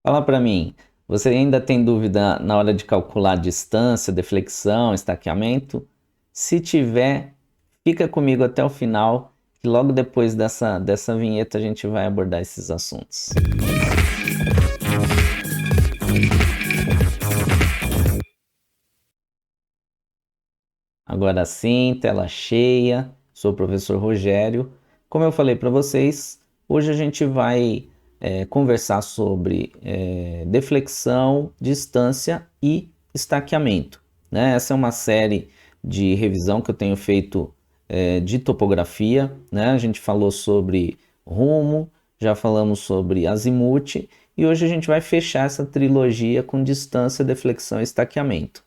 Fala para mim, você ainda tem dúvida na hora de calcular distância, deflexão, estaqueamento? Se tiver, fica comigo até o final, que logo depois dessa vinheta a gente vai abordar esses assuntos. Agora sim, tela cheia, sou o professor Rogério. Como eu falei para vocês, hoje a gente vai conversar sobre deflexão, distância e estaqueamento, né? Essa é uma série de revisão que eu tenho feito de topografia, né? A gente falou sobre rumo, já falamos sobre azimuth e hoje a gente vai fechar essa trilogia com distância, deflexão e estaqueamento.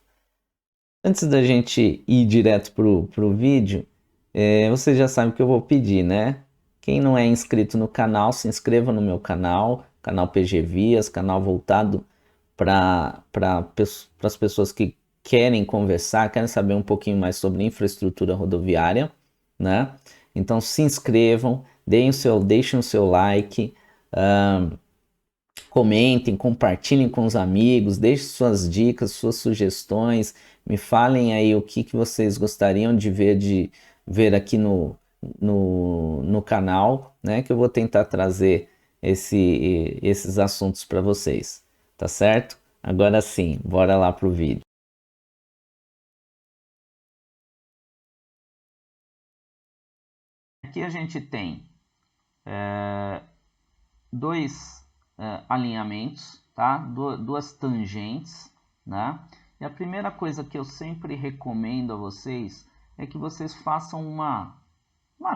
Antes da gente ir direto pro vídeo, você já sabe o que eu vou pedir, né? Quem não é inscrito no canal, se inscreva no meu canal PG Vias, canal voltado para as pessoas que querem conversar, querem saber um pouquinho mais sobre infraestrutura rodoviária, né? Então se inscrevam, deixem o seu like, comentem, compartilhem com os amigos, deixem suas dicas, suas sugestões, me falem aí o que vocês gostariam de ver aqui no canal, né? Que eu vou tentar trazer esses assuntos para vocês, tá certo? Agora sim, bora lá pro vídeo. Aqui a gente tem dois alinhamentos, tá? Duas tangentes, né? E a primeira coisa que eu sempre recomendo a vocês é que vocês façam uma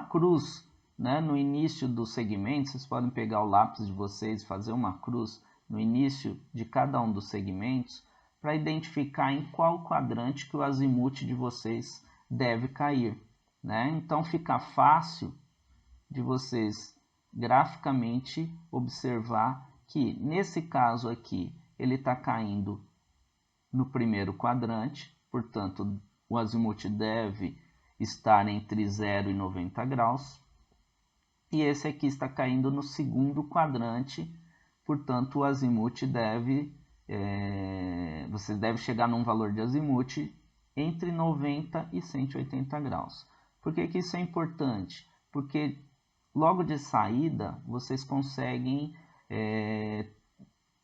cruz, né? No início do segmento. Vocês podem pegar o lápis de vocês e fazer uma cruz no início de cada um dos segmentos para identificar em qual quadrante que o azimuth de vocês deve cair, né? Então fica fácil de vocês graficamente observar que nesse caso aqui ele está caindo no primeiro quadrante, portanto o azimuth deve estar entre 0 e 90 graus, e esse aqui está caindo no segundo quadrante, portanto o azimuth você deve chegar num valor de azimuth entre 90 e 180 graus. Por que isso é importante? Porque logo de saída, vocês conseguem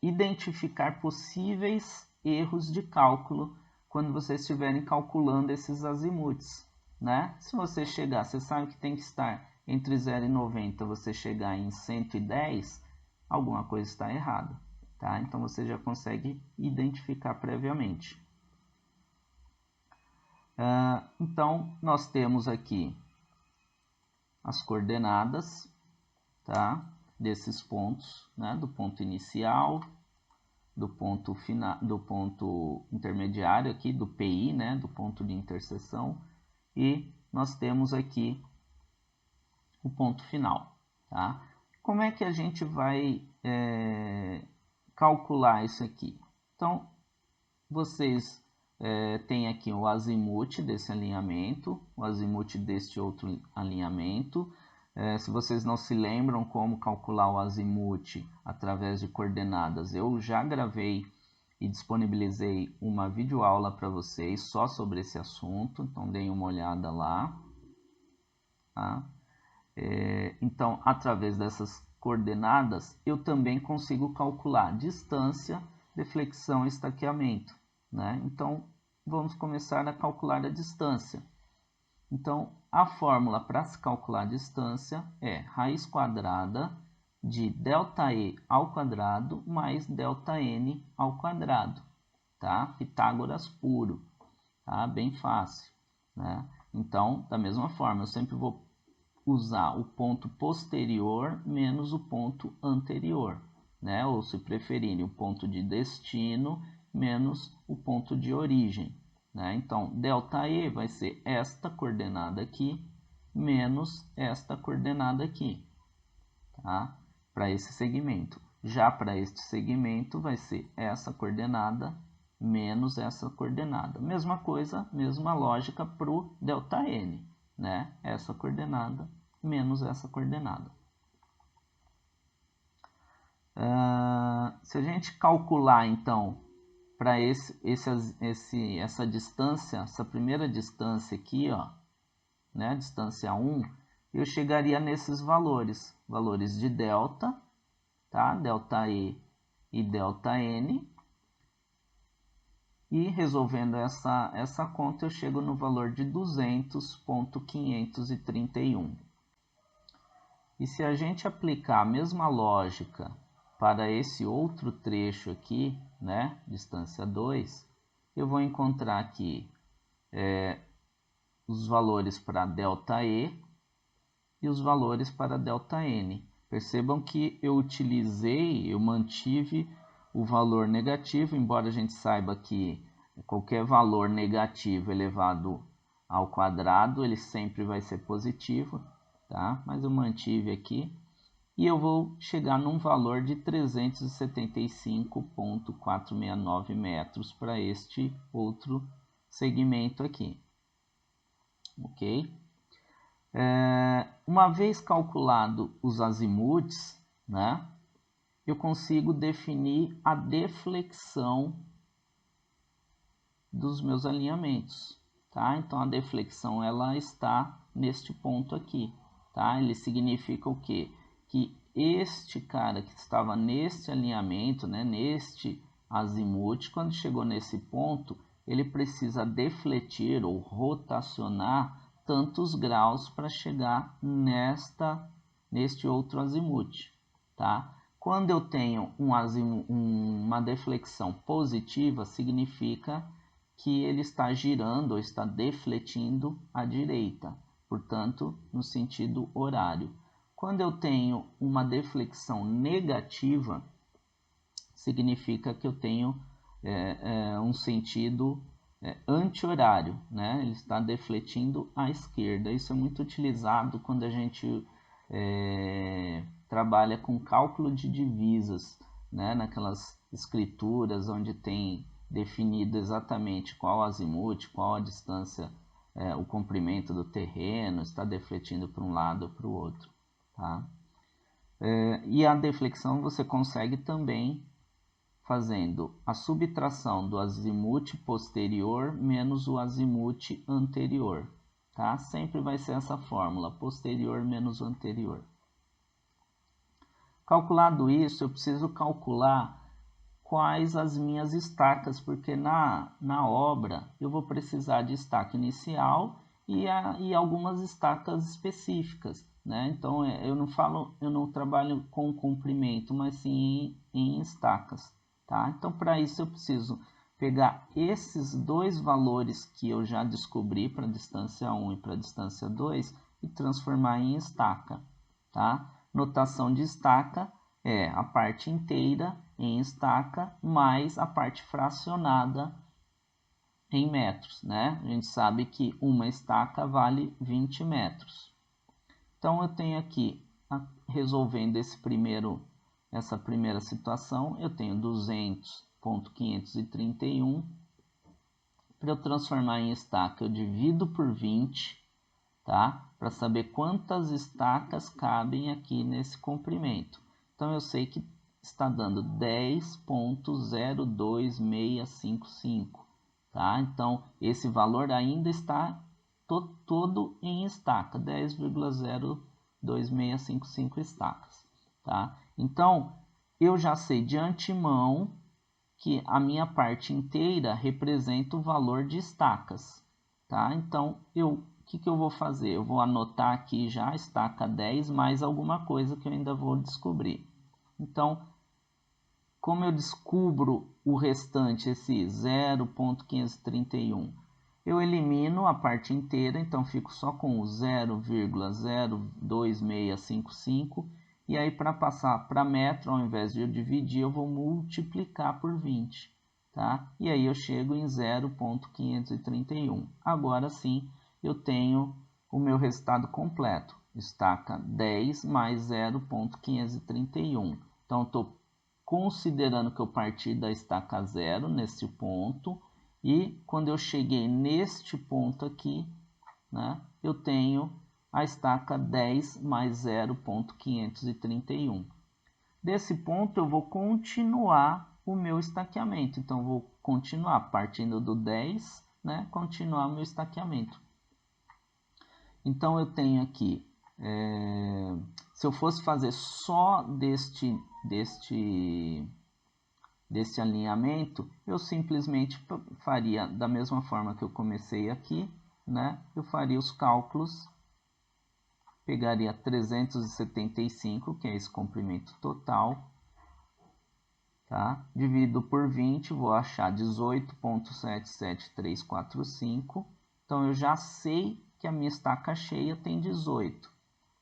identificar possíveis erros de cálculo quando vocês estiverem calculando esses azimuths, né? Se você chegar, você sabe que tem que estar entre 0 e 90, você chegar em 110, alguma coisa está errada, tá? Então você já consegue identificar previamente. Então nós temos aqui as coordenadas, tá? Desses pontos, né? Do ponto inicial, do ponto final, do ponto intermediário aqui, do PI, né? Do ponto de interseção, e nós temos aqui o ponto final, tá? Como é que a gente vai calcular isso aqui? Então, vocês têm aqui o azimuth desse alinhamento, o azimuth deste outro alinhamento. Se vocês não se lembram como calcular o azimuth através de coordenadas, eu já gravei e disponibilizei uma videoaula para vocês só sobre esse assunto, então deem uma olhada lá. Tá? Então, através dessas coordenadas, eu também consigo calcular distância, deflexão e estaqueamento, né? Então, vamos começar a calcular a distância. Então, a fórmula para se calcular a distância é raiz quadrada de ΔE ao quadrado mais ΔN ao quadrado, tá? Pitágoras puro, tá? Bem fácil, né? Então, da mesma forma, eu sempre vou usar o ponto posterior menos o ponto anterior, né? Ou se preferirem, o ponto de destino menos o ponto de origem, né? Então, ΔE vai ser esta coordenada aqui menos esta coordenada aqui, tá? Para esse segmento. Já para este segmento vai ser essa coordenada menos essa coordenada. Mesma coisa, mesma lógica para o ΔN, né? Essa coordenada menos essa coordenada. Se a gente calcular, então, para essa distância, essa primeira distância aqui, ó, né, distância 1, eu chegaria nesses valores de delta, tá? Delta E e delta N. E resolvendo essa conta, eu chego no valor de 200,531. E se a gente aplicar a mesma lógica para esse outro trecho aqui, né, distância 2, eu vou encontrar aqui os valores para ΔE e os valores para ΔN. Percebam que eu mantive o valor negativo, embora a gente saiba que qualquer valor negativo elevado ao quadrado, ele sempre vai ser positivo, tá? Mas eu mantive aqui e eu vou chegar num valor de 375,469 metros para este outro segmento aqui, ok? Uma vez calculado os azimuths, né, eu consigo definir a deflexão dos meus alinhamentos, tá? Então a deflexão ela está neste ponto aqui, tá? Ele significa o quê? Que este cara que estava neste alinhamento, né, neste azimuth, quando chegou nesse ponto, ele precisa defletir ou rotacionar tantos graus para chegar neste outro azimuth, tá? Quando eu tenho uma deflexão positiva, significa que ele está girando ou está defletindo à direita, portanto, no sentido horário. Quando eu tenho uma deflexão negativa, significa que eu tenho um sentido anti-horário, né? Ele está defletindo à esquerda. Isso é muito utilizado quando a gente trabalha com cálculo de divisas, né? Naquelas escrituras onde tem definido exatamente qual azimuth, qual a distância, o comprimento do terreno, está defletindo para um lado ou para o outro, tá? E a deflexão você consegue também fazendo a subtração do azimuth posterior menos o azimuth anterior, tá? Sempre vai ser essa fórmula, posterior menos o anterior. Calculado isso, eu preciso calcular quais as minhas estacas, porque na obra eu vou precisar de estaca inicial e algumas estacas específicas, né? Então eu não trabalho com comprimento, mas sim em estacas, tá? Então para isso eu preciso pegar esses dois valores que eu já descobri para a distância 1 e para a distância 2 e transformar em estaca, tá? Notação de estaca é a parte inteira em estaca mais a parte fracionada em metros, né? A gente sabe que uma estaca vale 20 metros. Então eu tenho aqui, resolvendo essa primeira situação, eu tenho 200,531. Para eu transformar em estaca, eu divido por 20, tá? Para saber quantas estacas cabem aqui nesse comprimento. Então eu sei que está dando 10,02655, tá? Então esse valor ainda está todo em estaca, 10,02655 estacas, tá? Então eu já sei de antemão que a minha parte inteira representa o valor de estacas, tá? Então o que eu vou fazer? Eu vou anotar aqui já a estaca 10 mais alguma coisa que eu ainda vou descobrir. Então, como eu descubro o restante, esse 0,531, eu elimino a parte inteira, então fico só com o 0,02655, e aí para passar para metro, ao invés de eu dividir, eu vou multiplicar por 20, tá? E aí eu chego em 0,531. Agora sim, eu tenho o meu resultado completo, estaca 10 mais 0,531. Então, estou considerando que eu parti da estaca 0 nesse ponto, e quando eu cheguei neste ponto aqui, né, eu tenho a estaca 10 mais 0,531. Desse ponto eu vou continuar o meu estaqueamento. Então, eu vou continuar partindo do 10, né? Continuar o meu estaqueamento. Então, eu tenho aqui, se eu fosse fazer só deste alinhamento, eu simplesmente faria da mesma forma que eu comecei aqui, né? Eu faria os cálculos, pegaria 375, que é esse comprimento total, tá? Dividido por 20, vou achar 18,77345. Então, eu já sei que a minha estaca cheia tem 18,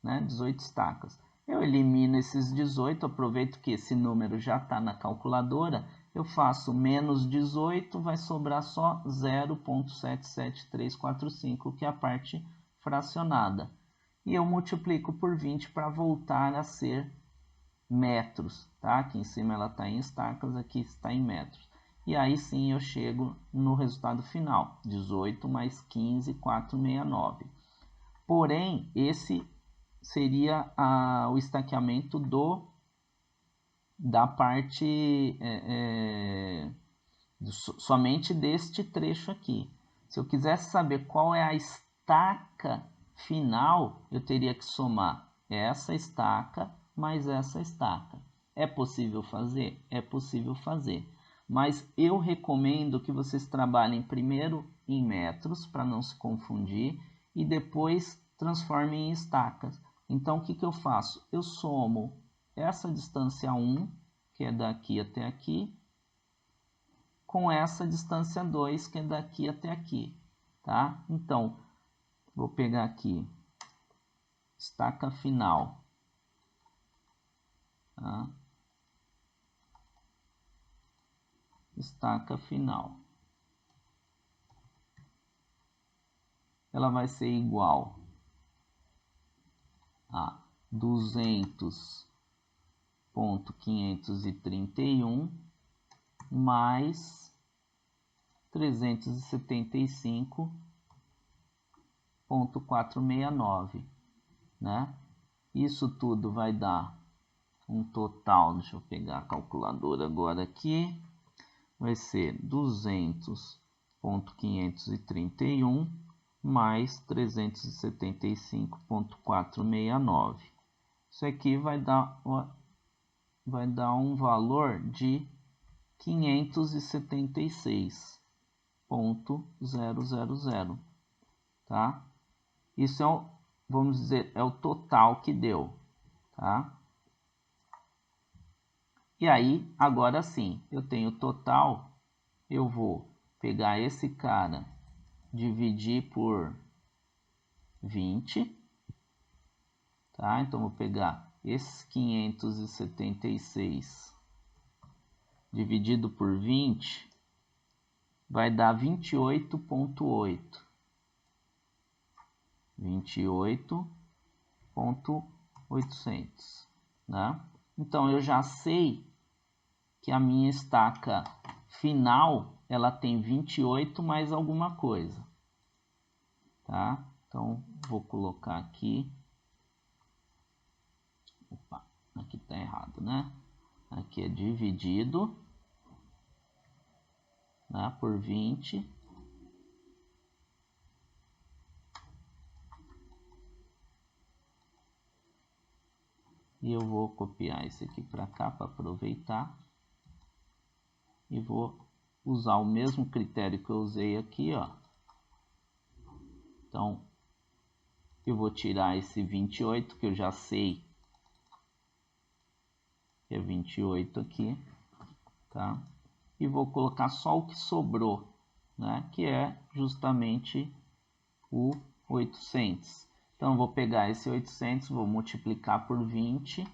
né? 18 estacas. Eu elimino esses 18, aproveito que esse número já está na calculadora, eu faço menos 18, vai sobrar só 0,77345, que é a parte fracionada. E eu multiplico por 20 para voltar a ser metros, tá? Aqui em cima ela está em estacas, aqui está em metros. E aí sim eu chego no resultado final, 18 mais 15, 469. Porém, esse seria o estaqueamento da parte somente deste trecho aqui. Se eu quisesse saber qual é a estaca final, eu teria que somar essa estaca mais essa estaca. É possível fazer? É possível fazer. Mas eu recomendo que vocês trabalhem primeiro em metros, para não se confundir, e depois transformem em estacas. Então, o que eu faço? Eu somo essa distância 1, que é daqui até aqui, com essa distância 2, que é daqui até aqui, tá? Então, vou pegar aqui, estaca final, tá? Estaca final. Ela vai ser igual a 200,531 mais 375,469, né? Isso tudo vai dar um total, deixa eu pegar a calculadora agora aqui, vai ser 200,531 mais 375,469. Isso aqui vai dar um valor de 576,000, tá? Isso é vamos dizer, é o total que deu, tá? E aí, agora sim, eu tenho total, eu vou pegar esse cara, dividir por 20, tá? Então, vou pegar esses 576 dividido por 20, vai dar 28,8. 28,800, né? Então, eu já sei que a minha estaca final, ela tem 28 mais alguma coisa, tá? Então, vou colocar aqui. Opa, aqui tá errado, né? Aqui é dividido, né, por 20. E eu vou copiar esse aqui para cá para aproveitar. E vou usar o mesmo critério que eu usei aqui, ó. Então, eu vou tirar esse 28, que eu já sei que é 28 aqui, tá? E vou colocar só o que sobrou, né? Que é justamente o 800. Então, eu vou pegar esse 800, vou multiplicar por 20.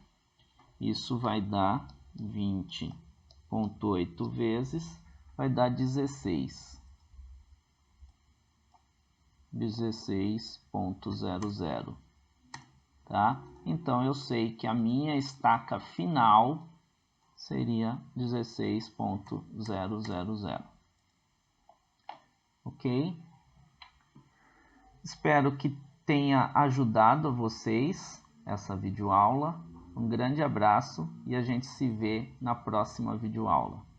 Isso vai dar 20,8 vezes, vai dar 16. 16,00, tá? Então, eu sei que a minha estaca final seria 16,000. Ok? Espero que tenha ajudado vocês essa videoaula. Um grande abraço e a gente se vê na próxima videoaula.